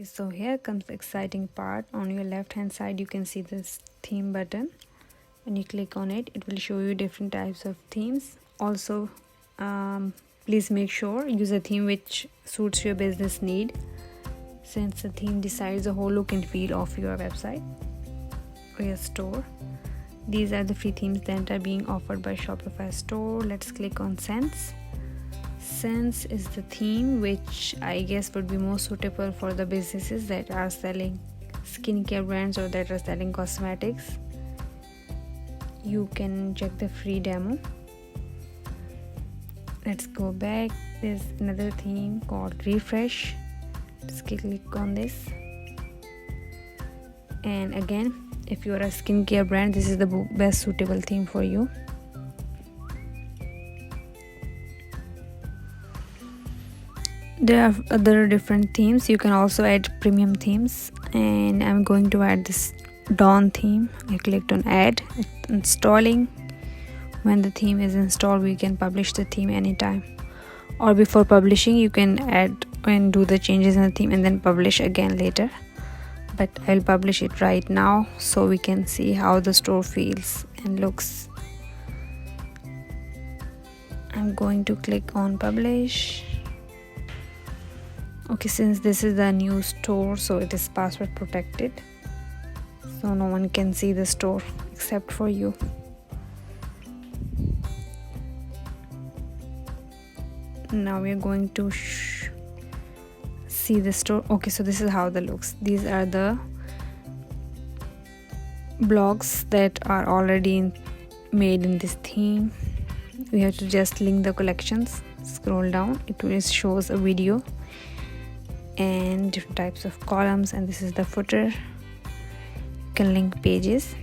So here comes the exciting part. On your left hand side you can see this theme button. When you click on it, it will show you different types of themes. Also, please make sure use a theme which suits your business need, since the theme decides the whole look and feel of your website or your store. These are the free themes that are being offered by Shopify store. Let's click on Sense. Sense is the theme which I guess would be most suitable for the businesses that are selling skincare brands or that are selling cosmetics. You can check the free demo. Let's go back. There's another theme called Refresh. Let's click on this. And again, if you are a skincare brand, this is the best suitable theme for you. There are other different themes. You can also add premium themes, and I'm going to add this Dawn theme. I clicked on add. It's installing. When the theme is installed, we can publish the theme anytime, or before publishing you can add and do the changes in the theme and then publish again later, but I'll publish it right now so we can see how the store feels and looks. I'm going to click on publish. Okay, since this is the new store, so it is password protected, so no one can see the store except for you. Now we are going to see the store. Okay, so this is how the looks. These are the blogs that are already made in this theme. We have to just link the collections. Scroll down, it shows a video and different types of columns, and this is the footer. You can link pages.